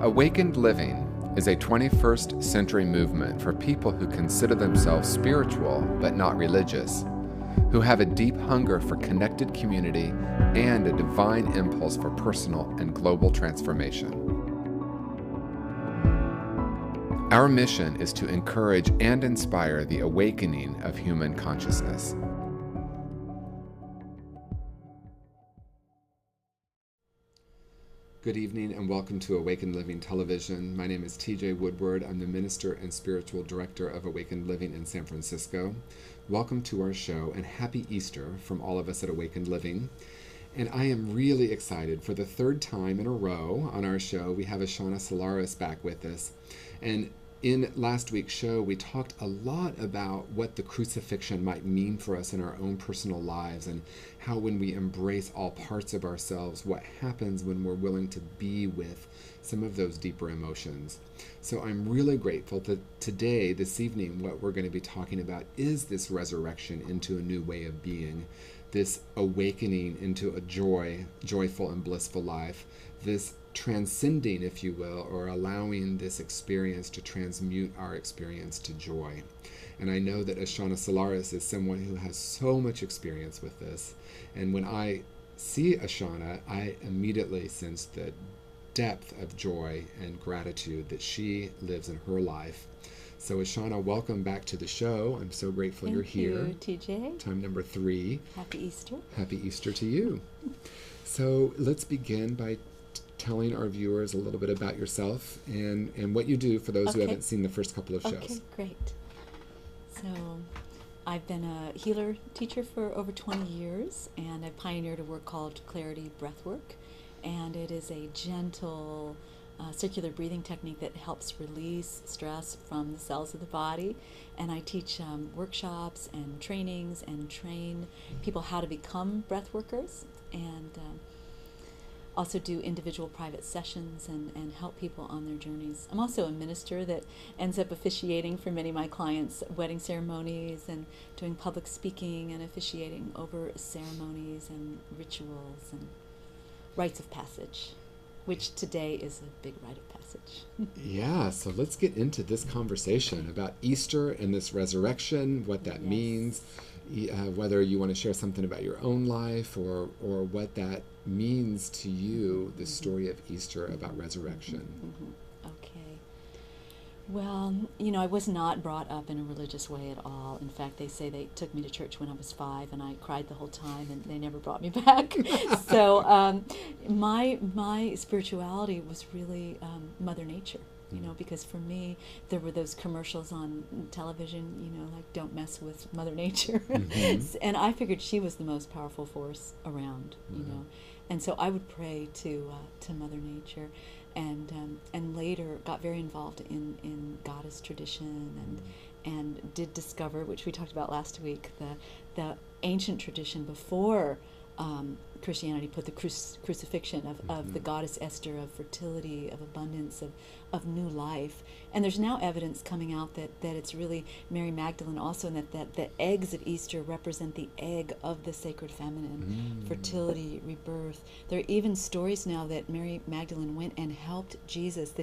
Awakened Living is a 21st century movement for people who consider themselves spiritual but not religious, who have a deep hunger for connected community and a divine impulse for personal and global transformation. Our mission is to encourage and inspire the awakening of human consciousness. Good evening and welcome to Awakened Living Television. My name is TJ Woodward. I'm the Minister and Spiritual Director of Awakened Living in San Francisco. Welcome to our show and happy Easter from all of us at Awakened Living. And I am really excited. For the third time in a row on our show, we have Ashanna back with us. And in last week's show, we talked a lot about what the crucifixion might mean for us in our own personal lives and how when we embrace all parts of ourselves, what happens when we're willing to be with some of those deeper emotions. So I'm really grateful that today, this evening, what we're going to be talking about is this resurrection into a new way of being, this awakening into a joyful and blissful life, this transcending, if you will, or allowing this experience to transmute our experience to joy. And I know that Ashanna is someone who has so much experience with this. And when I see Ashanna, I immediately sense the depth of joy and gratitude that she lives in her life. So Ashanna, welcome back to the show. I'm so grateful you're here. Thank you, TJ. Time number 3. Happy Easter. Happy Easter to you. So let's begin by telling our viewers a little bit about yourself and what you do for those who haven't seen the first couple of shows. Okay, great. So I've been a healer teacher for over 20 years, and I pioneered a work called Clarity Breathwork, and it is a gentle circular breathing technique that helps release stress from the cells of the body. And I teach workshops and trainings and train people how to become breath workers, and also do individual private sessions and help people on their journeys. I'm also a minister that ends up officiating for many of my clients' wedding ceremonies and doing public speaking and officiating over ceremonies and rituals and rites of passage, which today is a big rite of passage. Yeah, so let's get into this conversation about Easter and this resurrection, what that means, whether you want to share something about your own life or what that means to you, the story of Easter about resurrection. Okay. Well, I was not brought up in a religious way at all. In fact, they say they took me to church when I was 5, and I cried the whole time, and they never brought me back. So my spirituality was really Mother Nature. Because for me, there were those commercials on television, like don't mess with Mother Nature. And I figured she was the most powerful force around, And so I would pray to Mother Nature, and later got very involved in goddess tradition and did discover, which we talked about last week, the ancient tradition before Christianity put the crucifixion of the goddess Esther, of fertility, of abundance, of new life. And there's now evidence coming out that it's really Mary Magdalene also, and that the eggs of Easter represent the egg of the sacred feminine, fertility, rebirth. There are even stories now that Mary Magdalene went and helped Jesus,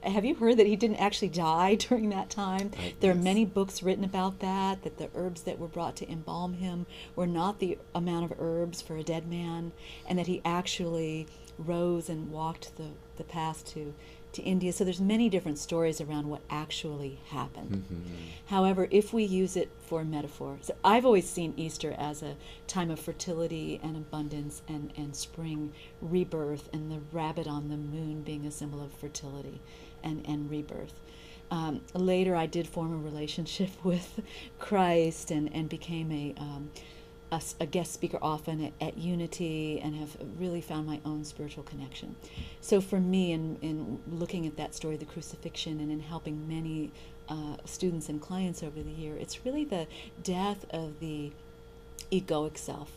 have you heard that he didn't actually die during that time? There are many books written about that the herbs that were brought to embalm him were not the amount of herbs for a dead man, and that he actually rose and walked the path to India. So there's many different stories around what actually happened. However, if we use it for a metaphor, so I've always seen Easter as a time of fertility and abundance and spring rebirth, and the rabbit on the moon being a symbol of fertility and rebirth. Later, I did form a relationship with Christ and became a guest speaker often at Unity, and have really found my own spiritual connection. So for me, in looking at that story of the crucifixion and in helping many students and clients over the year, it's really the death of the egoic self,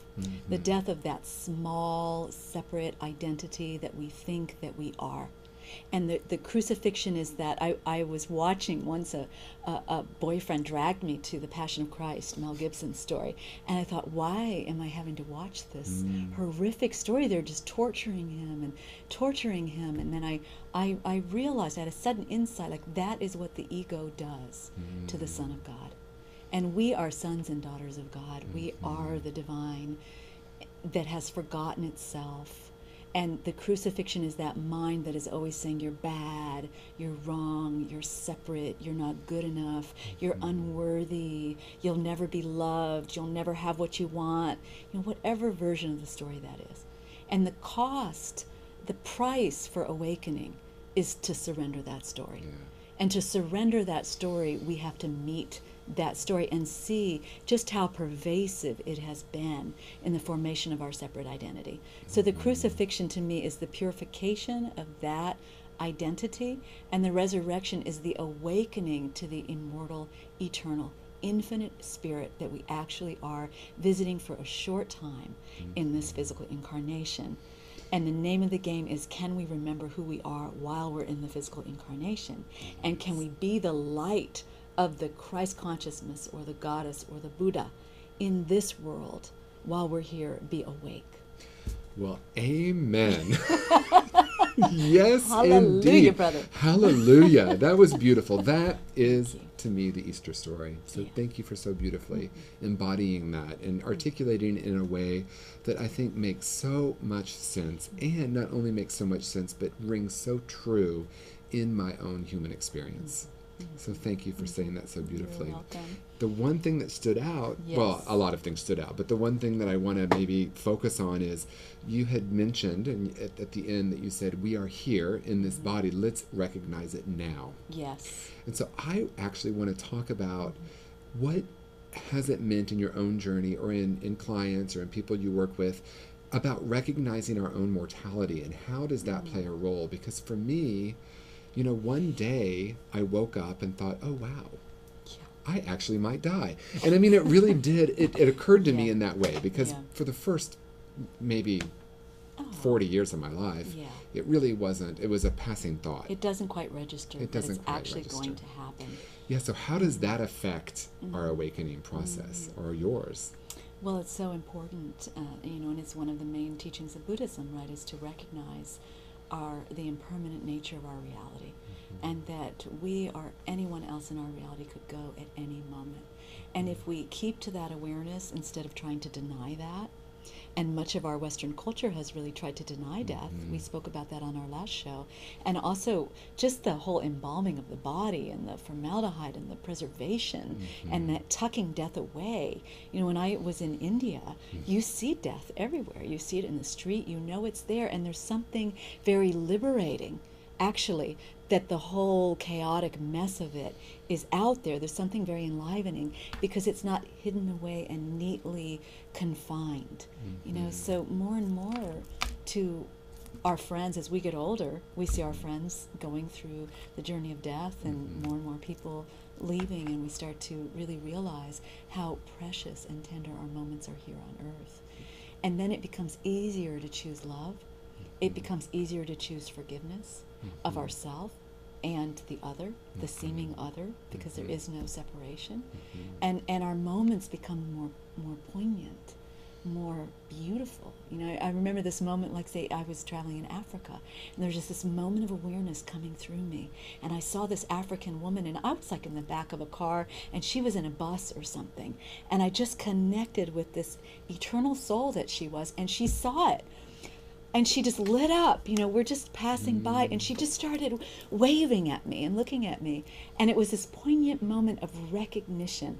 the death of that small, separate identity that we think that we are. And the crucifixion is that I was watching once a boyfriend dragged me to the Passion of Christ, Mel Gibson's story, and I thought, why am I having to watch this horrific story? They're just torturing him, and then I realized, I had a sudden insight, like that is what the ego does to the Son of God. And we are sons and daughters of God. We are the divine that has forgotten itself. And the crucifixion is that mind that is always saying you're bad, you're wrong, you're separate, you're not good enough, you're unworthy, you'll never be loved, you'll never have what you want, whatever version of the story that is. And the cost, the price for awakening is to surrender that story. Yeah. And to surrender that story, we have to meet that story and see just how pervasive it has been in the formation of our separate identity. So the crucifixion to me is the purification of that identity, and the resurrection is the awakening to the immortal, eternal, infinite spirit that we actually are visiting for a short time in this physical incarnation. And the name of the game is, can we remember who we are while we're in the physical incarnation? And can we be the light of the Christ consciousness or the goddess or the Buddha in this world while we're here, be awake? Well, amen. Yes, Hallelujah, indeed. brother. Hallelujah. That was beautiful. That is, to me, the Easter story. So thank you for so beautifully embodying that and articulating it in a way that I think makes so much sense, and not only makes so much sense, but rings so true in my own human experience. So thank you for saying that so beautifully. You're welcome. The one thing that stood out, well, a lot of things stood out, but the one thing that I want to maybe focus on is you had mentioned, and at the end, that you said, we are here in this body, let's recognize it now. Yes. And so I actually want to talk about what has it meant in your own journey, or in clients or in people you work with, about recognizing our own mortality, and how does that play a role? Because for me, one day I woke up and thought, oh, wow, I actually might die. And I mean, it really did. It occurred to me in that way, because for the first maybe 40 years of my life, it really wasn't. It was a passing thought. It doesn't quite register that it's actually going to happen. Yeah, so how does that affect our awakening process, or yours? Well, it's so important, and it's one of the main teachings of Buddhism, right, is to recognize the impermanent nature of our reality, and that we or anyone else in our reality could go at any moment. And if we keep to that awareness instead of trying to deny that, and much of our Western culture has really tried to deny death. We spoke about that on our last show. And also just the whole embalming of the body, and the formaldehyde, and the preservation, and that tucking death away. When I was in India, you see death everywhere. You see it in the street, it's there, and there's something very liberating, actually, that the whole chaotic mess of it is out there. There's something very enlivening, because it's not hidden away and neatly confined. So more and more to our friends, as we get older, we see our friends going through the journey of death, and more people leaving, and we start to really realize how precious and tender our moments are here on earth. And then it becomes easier to choose love. It becomes easier to choose forgiveness of ourselves and the other, the seeming other, because there is no separation. And our moments become more poignant, more beautiful. I remember this moment, like say I was traveling in Africa, and there was just this moment of awareness coming through me, and I saw this African woman, and I was like in the back of a car, and she was in a bus or something, and I just connected with this eternal soul that she was, and she saw it. And she just lit up, we're just passing by, and she just started waving at me and looking at me. And it was this poignant moment of recognition.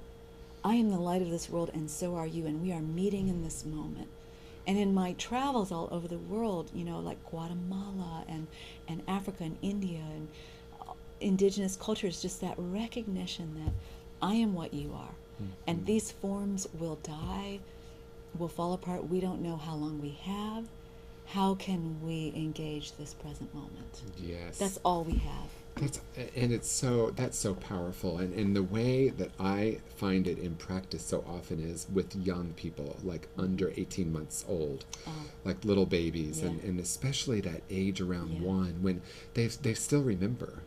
I am the light of this world, and so are you, and we are meeting in this moment. And in my travels all over the world, like Guatemala and Africa and India and indigenous cultures, just that recognition that I am what you are. And these forms will die, will fall apart. We don't know how long we have, how can we engage this present moment? Yes. That's all we have. That's so powerful, and the way that I find it in practice so often is with young people, like under 18 months old, like little babies, and especially that age around 1, when they still remember.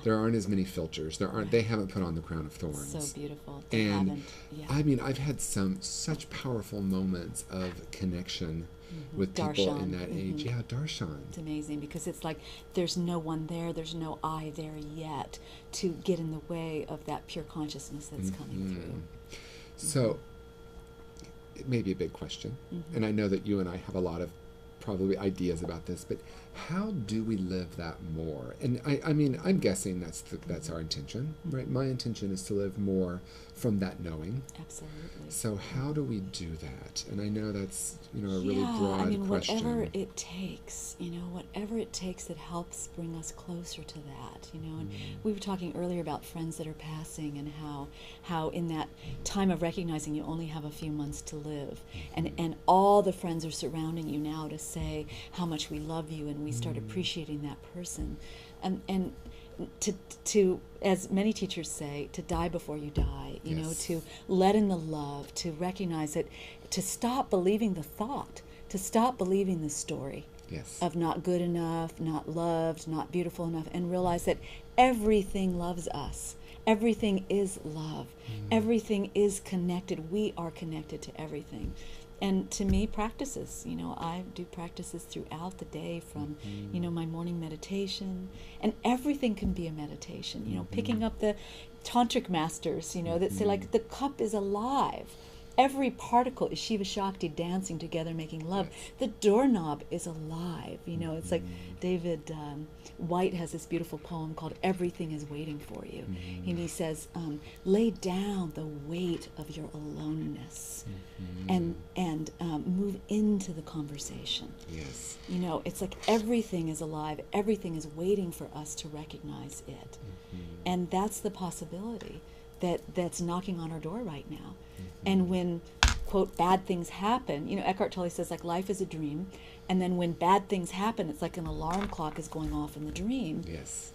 There aren't as many filters. They haven't put on the crown of thorns. So beautiful. And I mean, I've had such powerful moments of connection with people Darshan. in that age. Yeah, Darshan. It's amazing because it's like there's no one there, there's no I there yet to get in the way of that pure consciousness that's coming through. So it may be a big question, and I know that you and I have a lot of probably ideas about this, but how do we live that more? And I mean, I'm guessing that's our intention, right? My intention is to live more from that knowing. Absolutely. So how do we do that? And I know that's, a really broad question. Whatever it takes, whatever it takes that helps bring us closer to that, and we were talking earlier about friends that are passing and how in that time of recognizing you only have a few months to live, and all the friends are surrounding you now to say how much we love you, and we start appreciating that person, and to as many teachers say, to die before you die, to let in the love, to recognize it, to stop believing the thought, to stop believing the story of not good enough, not loved, not beautiful enough, and realize that everything loves us. Everything is love. Everything is connected. We are connected to everything. And to me, practices, I do practices throughout the day from, my morning meditation, and everything can be a meditation, picking up the tantric masters, that say like the cup is alive. Every particle is Shiva Shakti dancing together, making love. The doorknob is alive. It's like David White has this beautiful poem called "Everything is Waiting for You," and he says, "Lay down the weight of your aloneness, and move into the conversation." Yes. It's like everything is alive. Everything is waiting for us to recognize it, and that's the possibility that's knocking on our door right now. And when, quote, bad things happen, Eckhart Tolle says, like, life is a dream. And then when bad things happen, it's like an alarm clock is going off in the dream,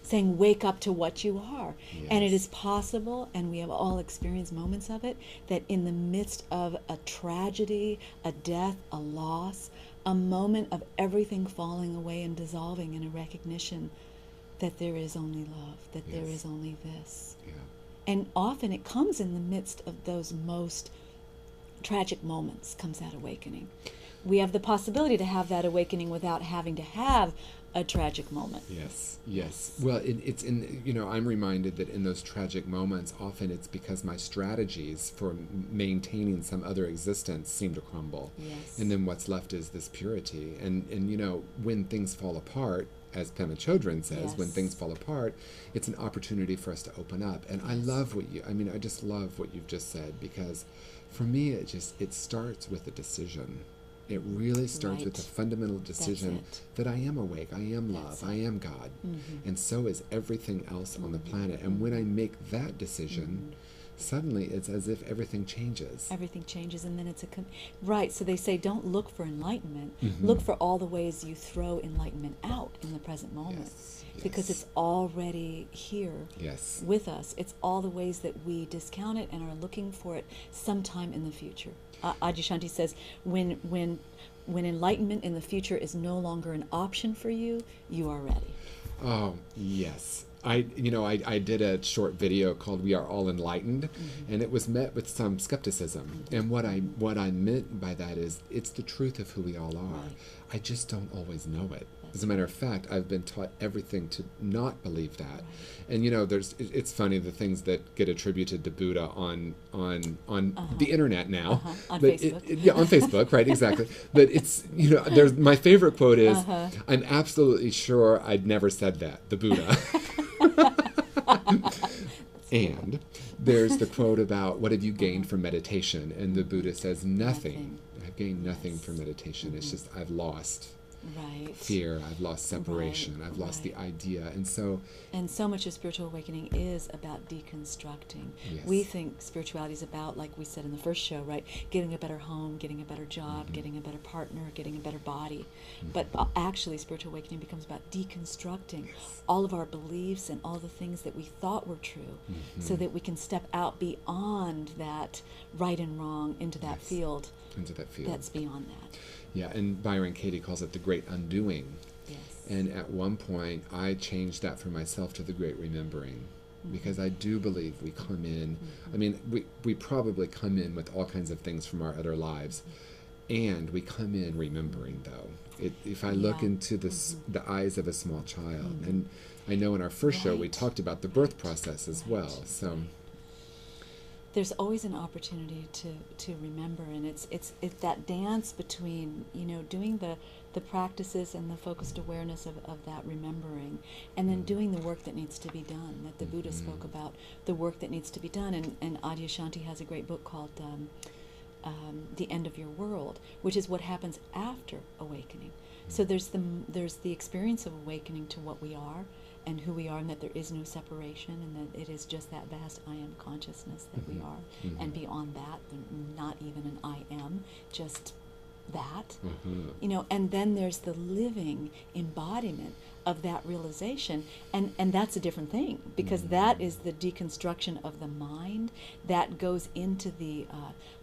saying, wake up to what you are. And it is possible, and we have all experienced moments of it, that in the midst of a tragedy, a death, a loss, a moment of everything falling away and dissolving in a recognition that there is only love, that there is only this. And often it comes in the midst of those most tragic moments, comes that awakening. We have the possibility to have that awakening without having to have a tragic moment. Yes. Well, it's in, I'm reminded that in those tragic moments, often it's because my strategies for maintaining some other existence seem to crumble. And then what's left is this purity. And when things fall apart, as Pema Chodron says, when things fall apart, it's an opportunity for us to open up. And I love I just love what you've just said, because for me, it starts with a decision. It really starts with a fundamental decision that I am awake, I am love, I am God, and so is everything else on the planet. And when I make that decision, suddenly it's as if everything changes. Everything changes, and then it's right. So they say, don't look for enlightenment. Look for all the ways you throw enlightenment out in the present moment, because it's already here with us. It's all the ways that we discount it and are looking for it sometime in the future. Adyashanti says, when enlightenment in the future is no longer an option for you, you are ready. Oh, yes. I did a short video called "We Are All Enlightened," and it was met with some skepticism. And what I meant by that is, it's the truth of who we all are. I just don't always know it. As a matter of fact, I've been taught everything to not believe that. And it's funny, the things that get attributed to Buddha on the internet now. On Facebook. On Facebook, right? Exactly. But it's there's my favorite quote is, "I'm absolutely sure I'd never said that." The Buddha. And there's the quote about, what have you gained from meditation? And the Buddha says, nothing. I've gained nothing from meditation. It's just I've lost. Right. fear, I've lost separation, I've lost the idea. And so much of spiritual awakening is about deconstructing. Yes. We think spirituality is about, like we said in the first show, right, getting a better home, getting a better job, getting a better partner, getting a better body. But actually, spiritual awakening becomes about deconstructing all of our beliefs and all the things that we thought were true, so that we can step out beyond that right and wrong into that field. Into that field. That's beyond that. Yeah, and Byron Katie calls it the great undoing. Yes. And at one point, I changed that for myself to the great remembering, because I do believe we come in, I mean, we probably come in with all kinds of things from our other lives, and we come in remembering, though. If I look into the eyes of a small child, and I know in our first show we talked about the birth process as well, so... There's always an opportunity to remember, and it's that dance between, doing the practices and the focused awareness of that remembering, and then doing the work that needs to be done, that the Buddha spoke about, the work that needs to be done. And Adyashanti has a great book called The End of Your World, which is what happens after awakening. So there's the experience of awakening to what we are and who we are, and that there is no separation, and that it is just that vast I am consciousness that we are, and beyond that, not even an I am, just that, and then there's the living embodiment of that realization, and that's a different thing, because that is the deconstruction of the mind that goes into the,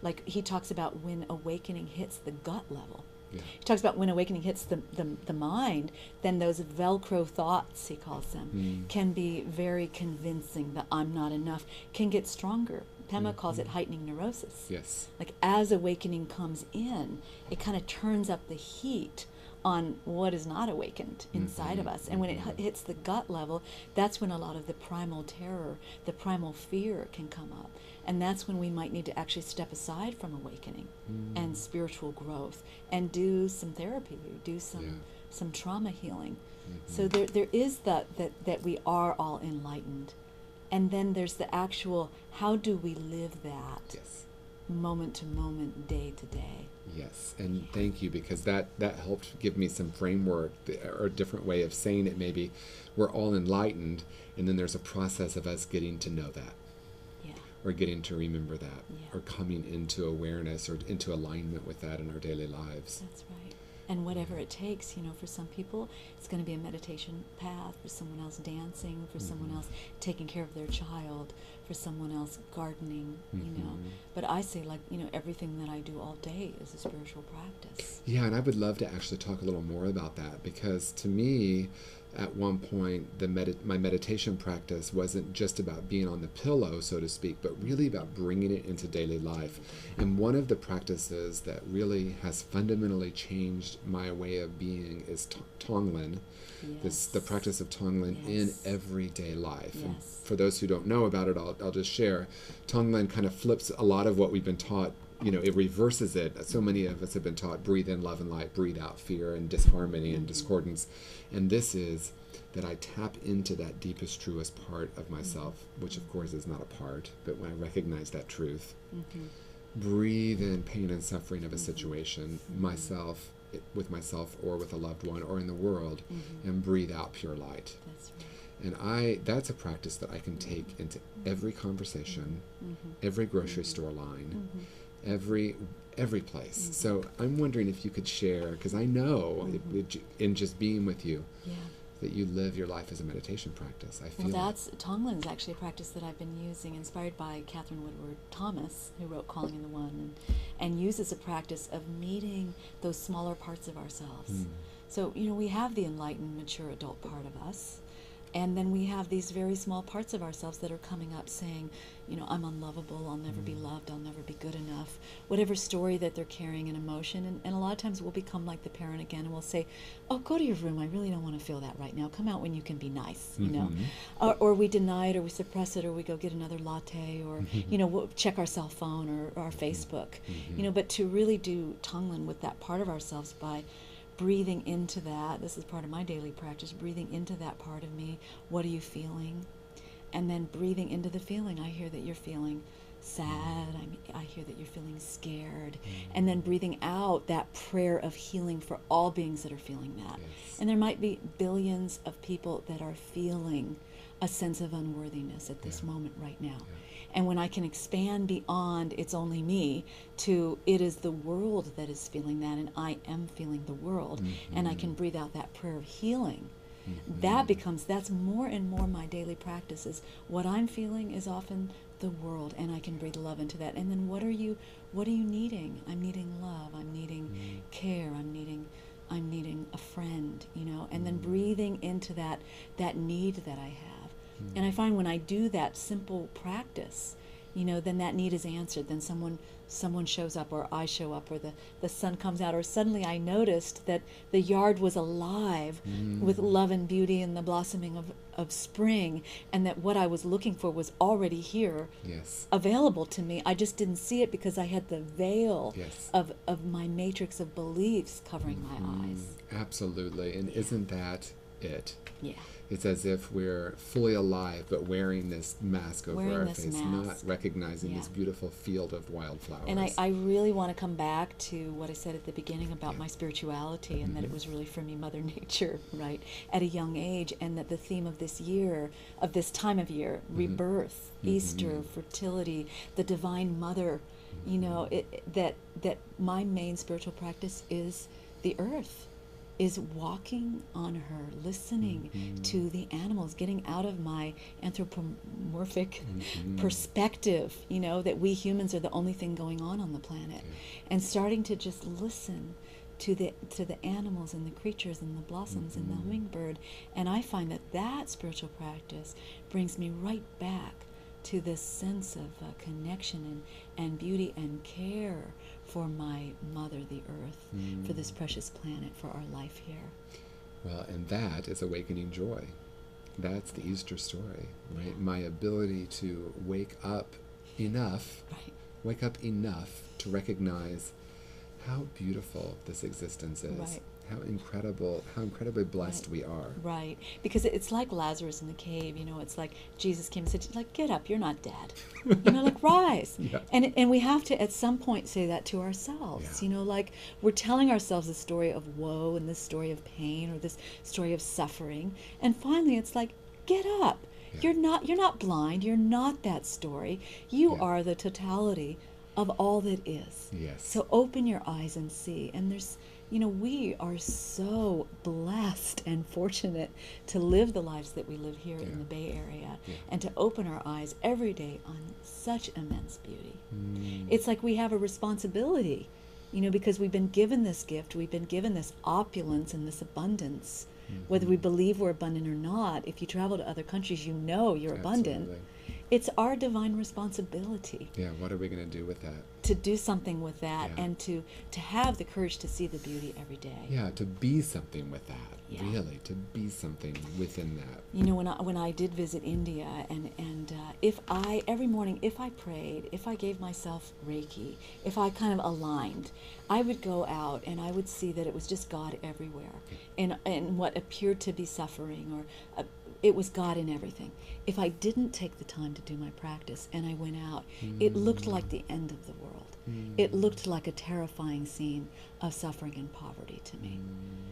like he talks about when awakening hits the gut level. Yeah. He talks about when awakening hits the mind, then those Velcro thoughts, he calls them, can be very convincing that I'm not enough, can get stronger. Pema calls it heightening neurosis. Yes. Like as awakening comes in, it kind of turns up the heat on what is not awakened inside of us. And when it hits the gut level, that's when a lot of the primal terror, the primal fear can come up. And that's when we might need to actually step aside from awakening and spiritual growth and do some therapy, do some trauma healing. So there is that we are all enlightened. And then there's the actual, how do we live that moment to moment, day to day? Yes, and thank you, because that helped give me some framework, or a different way of saying it maybe. We're all enlightened, and then there's a process of us getting to know that. Or getting to remember that, or coming into awareness or into alignment with that in our daily lives. That's right. And whatever it takes, for some people, it's going to be a meditation path, for someone else dancing, for someone else taking care of their child, for someone else gardening, But I say, everything that I do all day is a spiritual practice. Yeah, and I would love to actually talk a little more about that, because to me, at one point, my meditation practice wasn't just about being on the pillow, so to speak, but really about bringing it into daily life. And one of the practices that really has fundamentally changed my way of being is Tonglen, the practice of Tonglen in everyday life. And for those who don't know about it, I'll just share. Tonglen kind of flips a lot of what we've been taught. It reverses it. So many of us have been taught, breathe in love and light, breathe out fear and disharmony and discordance. And this is that I tap into that deepest, truest part of myself, which of course is not a part, but when I recognize that truth, breathe in pain and suffering of a situation, myself, with myself or with a loved one or in the world, and breathe out pure light. That's right. And that's a practice that I can take into every conversation, every grocery store line, every place. So I'm wondering if you could share, because I know in just being with you, that you live your life as a meditation practice. I feel Tonglen is actually a practice that I've been using, inspired by Catherine Woodward Thomas, who wrote Calling in the One, and uses a practice of meeting those smaller parts of ourselves. So, we have the enlightened, mature adult part of us, and then we have these very small parts of ourselves that are coming up saying, I'm unlovable, I'll never be loved, I'll never be good enough, whatever story that they're carrying in emotion. And a lot of times we'll become like the parent again, and we'll say, oh, go to your room, I really don't want to feel that right now, come out when you can be nice, or we deny it, or we suppress it, or we go get another latte, or we'll check our cell phone or our Facebook, but to really do Tonglen with that part of ourselves by breathing into that. This is part of my daily practice, breathing into that part of me. What are you feeling? And then breathing into the feeling. I hear that you're feeling sad. I hear that you're feeling scared. And then breathing out that prayer of healing for all beings that are feeling that. Yes. And there might be billions of people that are feeling a sense of unworthiness at this moment right now. And when I can expand beyond it's only me to it is the world that is feeling that, and I am feeling the world, and I can breathe out that prayer of healing, that's more and more my daily practice. Is what I'm feeling is often the world, and I can breathe love into that. And then what are you needing? I'm needing love. I'm needing care. I'm needing a friend, and then breathing into that need that I have. And I find when I do that simple practice, then that need is answered. Then someone shows up, or I show up, or the sun comes out, or suddenly I noticed that the yard was alive with love and beauty and the blossoming of spring, and that what I was looking for was already here, available to me. I just didn't see it because I had the veil of my matrix of beliefs covering my eyes. Absolutely. And isn't that it? Yeah. It's as if we're fully alive, but wearing this mask over our face, not recognizing this beautiful field of wildflowers. And I really want to come back to what I said at the beginning about my spirituality, and that it was really for me Mother Nature, right, at a young age, and that the theme of this year, of this time of year, rebirth, Easter, fertility, the Divine Mother, that my main spiritual practice is the earth. Is walking on her, listening to the animals, getting out of my anthropomorphic perspective, that we humans are the only thing going on the planet, and starting to just listen to the animals and the creatures and the blossoms and the hummingbird. And I find that spiritual practice brings me right back to this sense of connection and beauty and care for my mother, the earth, for this precious planet, for our life here. Well, and that is awakening joy. That's the Easter story, right? Yeah. My ability to wake up enough to recognize how beautiful this existence is. Right. How incredibly blessed we are. Right. Because it's like Lazarus in the cave, it's like Jesus came and said, get up, you're not dead. Rise. Yeah. And we have to at some point say that to ourselves. Yeah. We're telling ourselves this story of woe and this story of pain or this story of suffering. And finally it's like, get up. Yeah. You're not blind, you're not that story. You are the totality of all that is. Yes. So open your eyes and see. And there's we are so blessed and fortunate to live the lives that we live here in the Bay Area, and to open our eyes every day on such immense beauty. It's like we have a responsibility, because we've been given this gift, we've been given this opulence and this abundance. Whether we believe we're abundant or not, if you travel to other countries, you're abundant. It's our divine responsibility. Yeah, what are we going to do with that? To do something with that, and to have the courage to see the beauty every day. Yeah, to be something with that, really, to be something within that. When I did visit India, and every morning, if I prayed, if I gave myself Reiki, if I kind of aligned, I would go out and I would see that it was just God everywhere. And what appeared to be suffering, or it was God in everything. If I didn't take the time to do my practice and I went out, it looked like the end of the world. It looked like a terrifying scene of suffering and poverty to me.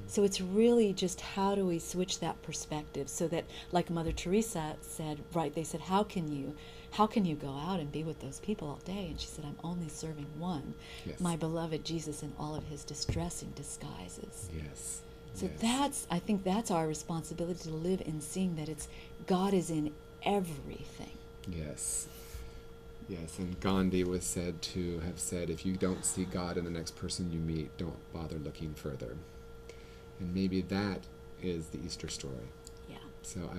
So it's really just how do we switch that perspective so that, like Mother Teresa said, they said, how can you go out and be with those people all day? And she said, I'm only serving one, my beloved Jesus in all of his distressing disguises. Yes. So I think that's our responsibility, to live in seeing that God is in everything. Yes. Yes, and Gandhi was said to have said, if you don't see God in the next person you meet, don't bother looking further. And maybe that is the Easter story. Yeah. So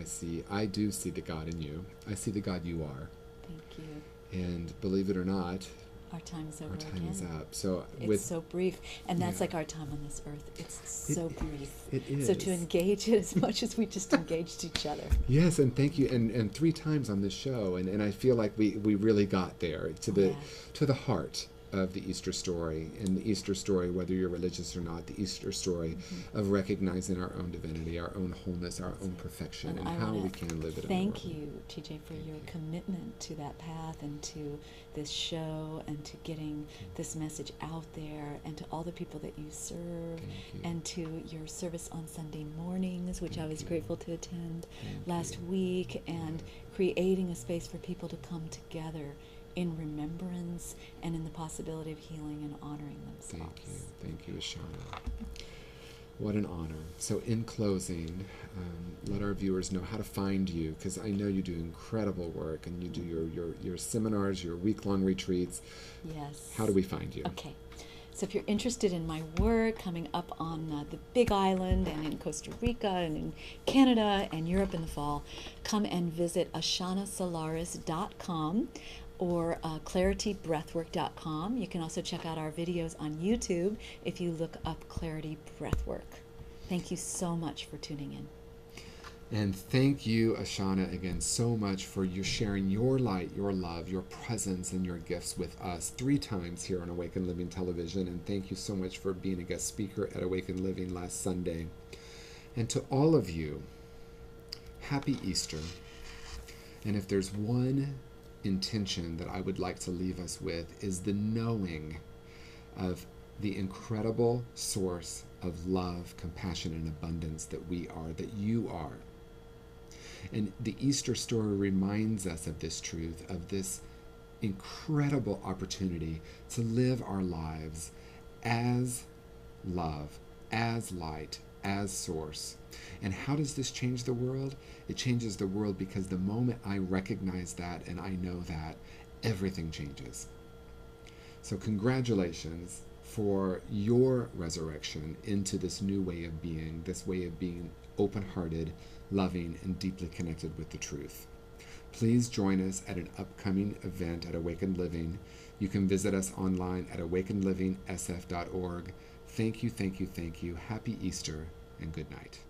I do see the God in you. I see the God you are. Thank you. And believe it or not, our time is over. Our time is up. So it's so brief, and that's like our time on this earth. It's so brief. It is. So to engage it as much as we just engaged each other. Yes, and thank you. And 3 times on this show, and I feel like we really got there to the heart of the Easter story. And the Easter story, whether you're religious or not, the Easter story of recognizing our own divinity, our own wholeness, our own perfection, and how we can live it in the world. Thank you, TJ, for your commitment to that path and to this show and to getting this message out there, and to all the people that you serve, and to your service on Sunday mornings, which I was grateful to attend last week, and creating a space for people to come together in remembrance and in the possibility of healing and honoring themselves. Thank you, Ashanna. What an honor. So in closing, let our viewers know how to find you, because I know you do incredible work, and you do your seminars, your week-long retreats. Yes. How do we find you? Okay. So if you're interested in my work coming up on the Big Island and in Costa Rica and in Canada and Europe in the fall, come and visit ashannasolaris.com or claritybreathwork.com. You can also check out our videos on YouTube if you look up Clarity Breathwork. Thank you so much for tuning in. And thank you, Ashanna, again so much for you sharing your light, your love, your presence, and your gifts with us 3 times here on Awaken Living Television. And thank you so much for being a guest speaker at Awaken Living last Sunday. And to all of you, happy Easter. And if there's one intention that I would like to leave us with, is the knowing of the incredible source of love, compassion, and abundance that we are, that you are. And the Easter story reminds us of this truth, of this incredible opportunity to live our lives as love, as light, as source. And how does this change the world? It changes the world because the moment I recognize that and I know that, everything changes. So congratulations for your resurrection into this new way of being, this way of being open-hearted, loving, and deeply connected with the truth. Please join us at an upcoming event at Awakened Living. You can visit us online at awakenedlivingsf.org. Thank you, thank you, thank you. Happy Easter and good night.